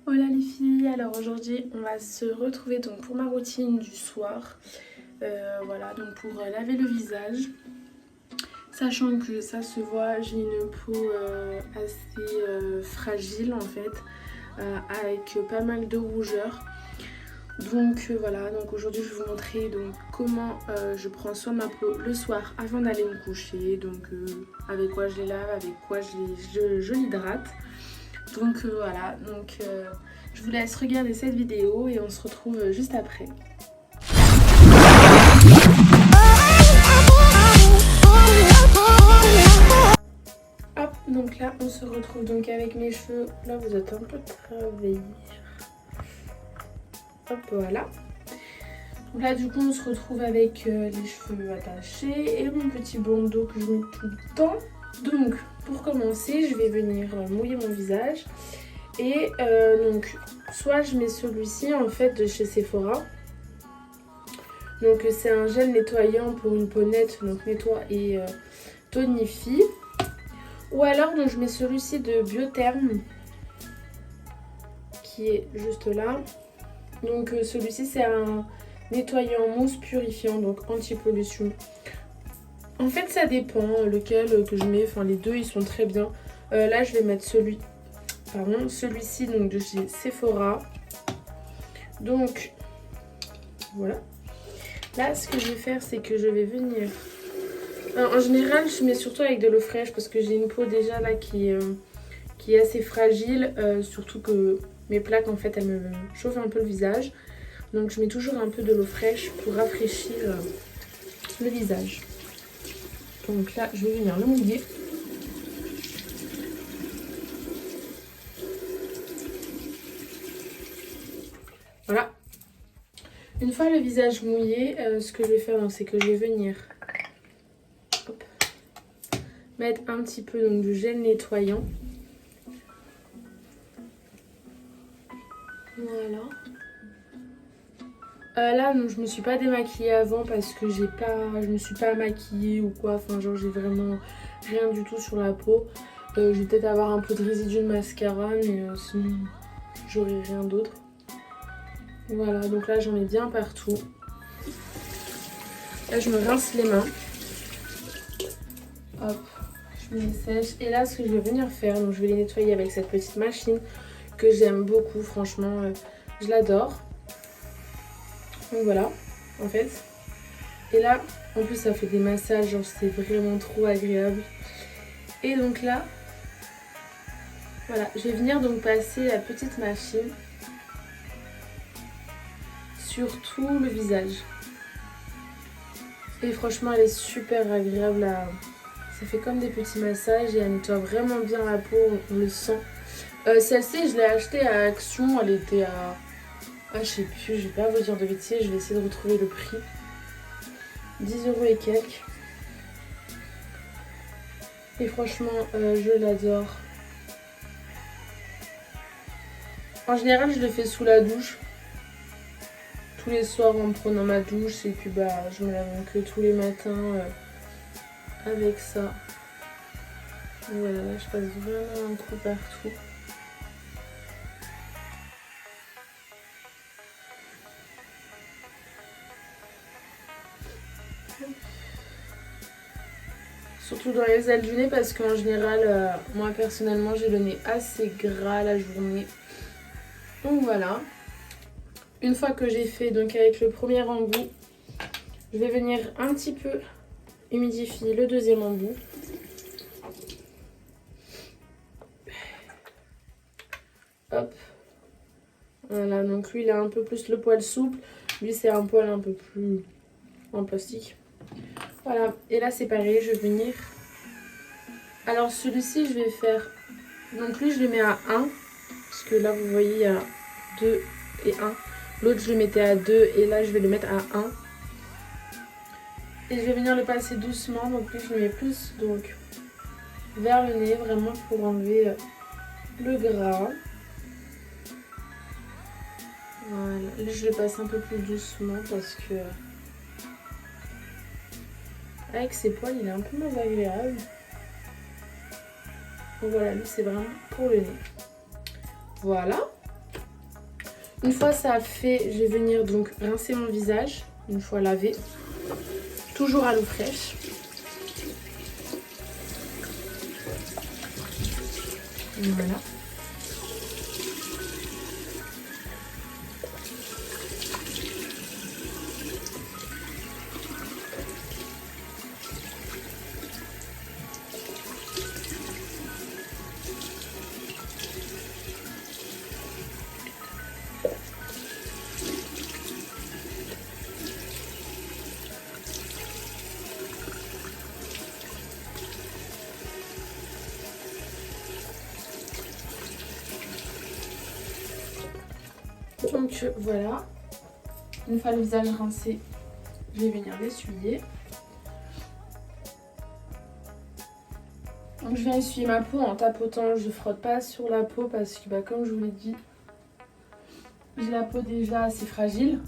Hola les filles, alors aujourd'hui on va se retrouver donc pour ma routine du soir. Voilà, donc pour laver le visage. Sachant que ça se voit, j'ai une peau assez fragile en fait, avec pas mal de rougeur. Donc voilà, donc aujourd'hui je vais vous montrer donc comment je prends soin de ma peau le soir avant d'aller me coucher. Donc avec quoi je les lave, avec quoi je l'hydrate. Donc voilà, donc je vous laisse regarder cette vidéo et on se retrouve juste après. Hop, donc là on se retrouve donc avec mes cheveux. Là vous êtes un peu travaillés. Hop, voilà. Donc là du coup on se retrouve avec les cheveux attachés et mon petit bandeau que je mets tout le temps. Donc pour commencer je vais venir mouiller mon visage. Et donc soit je mets celui-ci en fait de chez Sephora. Donc c'est un gel nettoyant pour une peau nette, donc nettoie et tonifie. Ou alors donc je mets celui-ci de Biotherm qui est juste là. Donc celui-ci c'est un nettoyant mousse purifiant, donc anti-pollution. En fait ça dépend lequel que je mets, enfin les deux ils sont très bien. Là je vais mettre celui-ci donc de chez Sephora. Donc voilà. Là ce que je vais faire c'est que je vais venir. Alors, en général je mets surtout avec de l'eau fraîche parce que j'ai une peau déjà là qui est assez fragile. Surtout que mes plaques en fait elles me chauffent un peu le visage. Donc je mets toujours un peu de l'eau fraîche pour rafraîchir le visage. Donc là je vais venir le mouiller. Voilà. Une fois le visage mouillé, ce que je vais faire c'est que je vais venir mettre un petit peu donc, du gel nettoyant. Voilà. Là donc, je me suis pas démaquillée avant parce que je me suis pas maquillée ou quoi. Enfin genre j'ai vraiment rien du tout sur la peau. Je vais peut-être avoir un peu de résidu de mascara mais sinon j'aurai rien d'autre. Voilà, donc là j'en ai bien partout. Là je me rince les mains. Hop, je me les sèche. Et là ce que je vais venir faire, donc je vais les nettoyer avec cette petite machine que j'aime beaucoup, franchement, je l'adore. Donc voilà, en fait. Et là, en plus ça fait des massages, genre c'est vraiment trop agréable. Et donc là, voilà, je vais venir donc passer la petite machine sur tout le visage. Et franchement elle est super agréable à... Ça fait comme des petits massages et elle nettoie vraiment bien la peau, on le sent. Celle-ci je l'ai achetée à Action, elle était à... Ah je sais plus, je vais pas vous dire de bêtises, je vais essayer de retrouver le prix. 10 € et quelques. Et franchement je l'adore. En général je le fais sous la douche. Tous les soirs en prenant ma douche et puis bah je me lave que tous les matins avec ça. Voilà, là je passe vraiment un coup partout. Surtout dans les ailes du nez parce qu'en général, moi personnellement j'ai le nez assez gras la journée. Donc voilà. Une fois que j'ai fait donc avec le premier embout, je vais venir un petit peu humidifier le deuxième embout. Hop. Voilà, donc lui il a un peu plus le poil souple. Lui c'est un poil un peu plus en plastique. Voilà, et là c'est pareil, je vais venir. Alors celui-ci je vais faire... Donc lui je le mets à 1. Parce que là vous voyez il y a 2 et 1. L'autre je le mettais à 2 et là je vais le mettre à 1. Et je vais venir le passer doucement. Donc lui je le mets plus donc vers le nez vraiment pour enlever le gras. Voilà, là je le passe un peu plus doucement parce que avec ses poils il est un peu moins agréable. Donc voilà, lui c'est vraiment pour le nez. Voilà. Une fois ça fait, je vais venir donc rincer mon visage, une fois lavé, toujours à l'eau fraîche. Voilà. Donc voilà, une fois le visage rincé, je vais venir l'essuyer. Donc je viens essuyer ma peau en tapotant, je ne frotte pas sur la peau parce que comme je vous l'ai dit, j'ai la peau déjà assez fragile.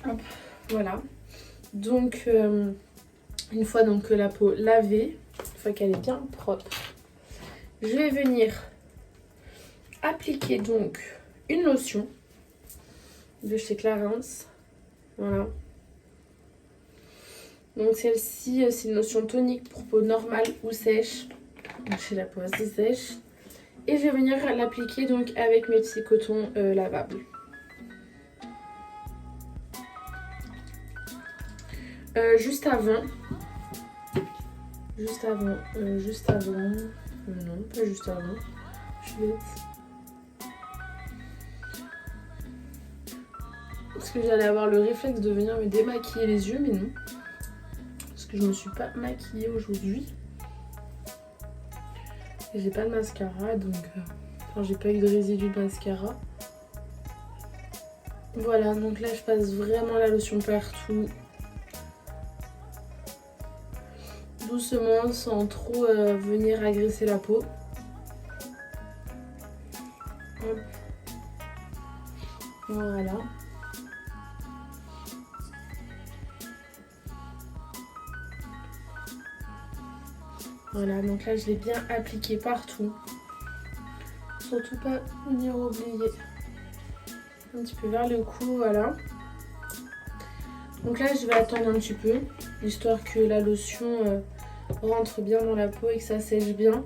Hop, voilà. Donc une fois donc la peau lavée, une fois qu'elle est bien propre, je vais venir appliquer donc une lotion de chez Clarins. Voilà. Donc celle-ci, c'est une lotion tonique pour peau normale ou sèche. Donc chez la peau assez sèche. Et je vais venir l'appliquer donc avec mes petits cotons lavables. Juste avant, non, pas juste avant, je suis bête. Parce que j'allais avoir le réflexe de venir me démaquiller les yeux, mais non. Parce que je me suis pas maquillée aujourd'hui. Et j'ai pas de mascara, donc... Enfin, j'ai pas eu de résidu de mascara. Voilà, donc là, je passe vraiment la lotion partout. Doucement, sans trop venir agresser la peau. Hop. Voilà. Voilà, donc là je l'ai bien appliqué partout. Surtout pas venir oublier. Un petit peu vers le cou, voilà. Donc là je vais attendre un petit peu, histoire que la lotion rentre bien dans la peau et que ça sèche bien.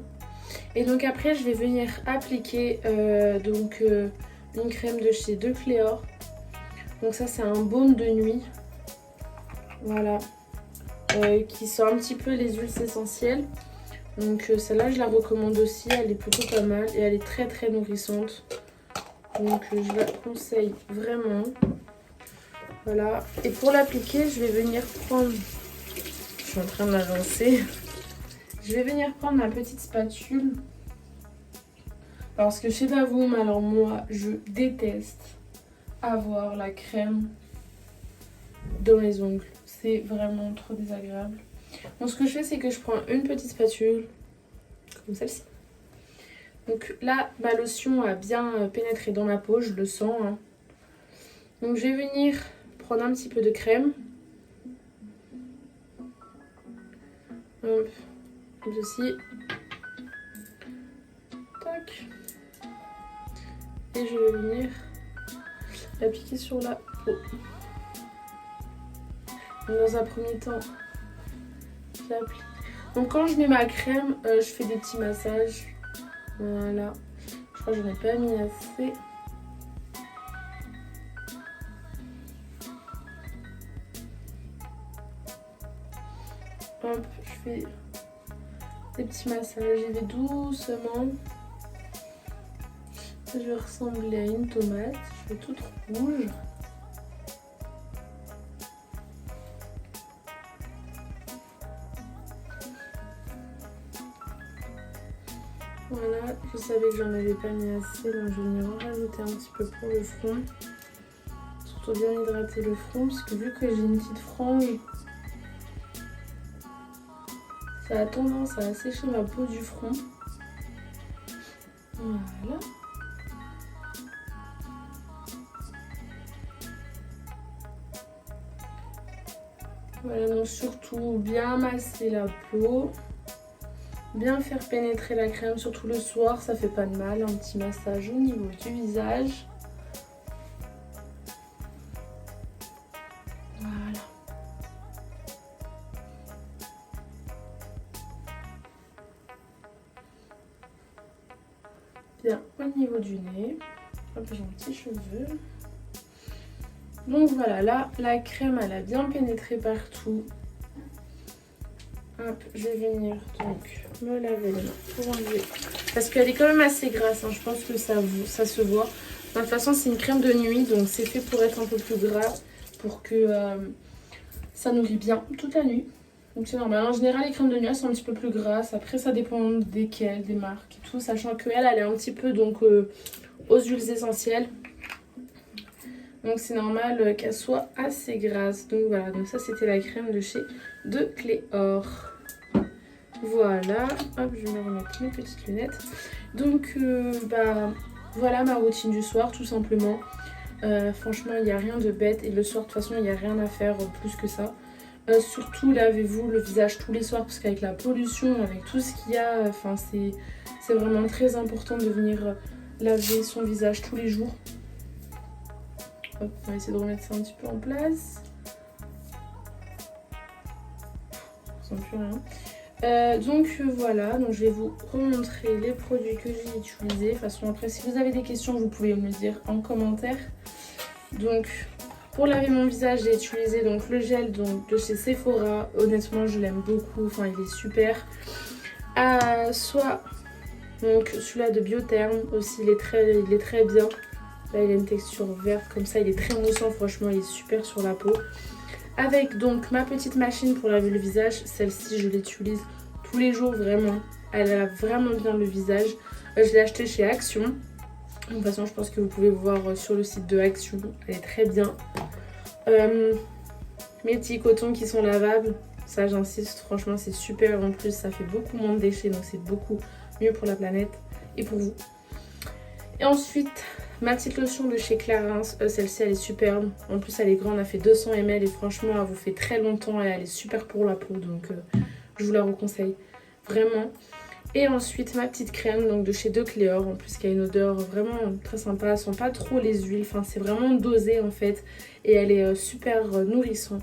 Et donc après je vais venir appliquer une crème de chez De Cléor. Donc ça c'est un baume de nuit. Voilà. Qui sent un petit peu les huiles essentielles. Donc celle-là je la recommande aussi, elle est plutôt pas mal et elle est très très nourrissante. Donc je la conseille vraiment. Voilà. Et pour l'appliquer, je vais venir prendre... Je suis en train de la lancer. Je vais venir prendre ma petite spatule. Parce que je sais pas vous, mais alors moi je déteste avoir la crème dans les ongles. C'est vraiment trop désagréable. Donc ce que je fais, c'est que je prends une petite spatule, comme celle-ci. Donc là, ma lotion a bien pénétré dans ma peau, je le sens. Hein. Donc je vais venir prendre un petit peu de crème. Hop, comme ceci. Tac. Et je vais venir l'appliquer sur la peau. Donc dans un premier temps, j'applique. Donc quand je mets ma crème, je fais des petits massages. Voilà. Je crois que j'en ai pas mis assez. Hop, je fais des petits massages. J'y vais doucement. Je vais ressembler à une tomate. Je vais toute rouge. Voilà, je savais que j'en avais pas mis assez, donc je vais venir en rajouter un petit peu pour le front. Surtout bien hydrater le front, parce que vu que j'ai une petite frange, ça a tendance à assécher ma peau du front. Voilà. Voilà, donc surtout bien masser la peau. Bien faire pénétrer la crème, surtout le soir, ça fait pas de mal. Un petit massage au niveau du visage. Voilà. Bien au niveau du nez. Hop, j'ai un petit cheveu. Donc voilà, là, la crème, elle a bien pénétré partout. Hop, je vais venir donc me laver les mains pour enlever. Parce qu'elle est quand même assez grasse, hein. Je pense que ça se voit. De toute façon, c'est une crème de nuit, donc c'est fait pour être un peu plus gras, pour que ça nourrit bien toute la nuit. Donc c'est normal. En général, les crèmes de nuit, elles sont un petit peu plus grasses. Après, ça dépend desquelles, des marques et tout. Sachant qu'elle, elle est un petit peu donc aux huiles essentielles. Donc c'est normal qu'elle soit assez grasse. Donc voilà, donc ça c'était la crème de chez De Cléor. Voilà, hop, je vais me remettre mes petites lunettes. Donc voilà ma routine du soir tout simplement. Franchement il n'y a rien de bête et le soir de toute façon il n'y a rien à faire plus que ça. Surtout lavez-vous le visage tous les soirs parce qu'avec la pollution, avec tout ce qu'il y a, enfin c'est vraiment très important de venir laver son visage tous les jours. Hop, on va essayer de remettre ça un petit peu en place. Ça sent plus rien. Donc voilà, donc je vais vous remontrer les produits que j'ai utilisés. De toute façon après si vous avez des questions vous pouvez me le dire en commentaire. Donc pour laver mon visage j'ai utilisé donc le gel donc, de chez Sephora. Honnêtement je l'aime beaucoup, enfin il est super. Soit donc celui-là de Biotherm aussi il est très bien. Là il a une texture verte comme ça, il est très moussant, franchement il est super sur la peau. Avec donc ma petite machine pour laver le visage, celle-ci je l'utilise tous les jours vraiment. Elle lave vraiment bien le visage. Je l'ai achetée chez Action. De toute façon je pense que vous pouvez voir sur le site de Action, elle est très bien. Mes petits cotons qui sont lavables, ça j'insiste, franchement c'est super. En plus ça fait beaucoup moins de déchets donc c'est beaucoup mieux pour la planète et pour vous. Et ensuite ma petite lotion de chez Clarins, celle-ci elle est superbe. En plus elle est grande, elle fait 200 ml et franchement elle vous fait très longtemps et elle est super pour la peau. Donc je vous la reconseille vraiment. Et ensuite ma petite crème donc de chez De Cléor. En plus qui a une odeur vraiment très sympa. Elle sent pas trop les huiles, enfin c'est vraiment dosé en fait. Et elle est super nourrissante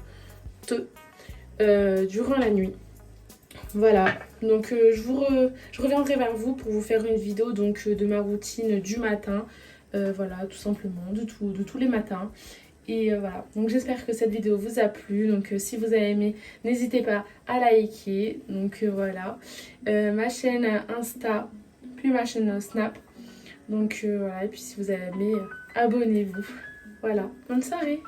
durant la nuit. Voilà, donc je reviendrai vers vous pour vous faire une vidéo donc, de ma routine du matin. Voilà, tout simplement, de tous les matins. Et voilà, donc j'espère que cette vidéo vous a plu. Donc si vous avez aimé, n'hésitez pas à liker. Donc voilà, ma chaîne Insta, puis ma chaîne Snap. Donc voilà, et puis si vous avez aimé, abonnez-vous. Voilà, bonne soirée.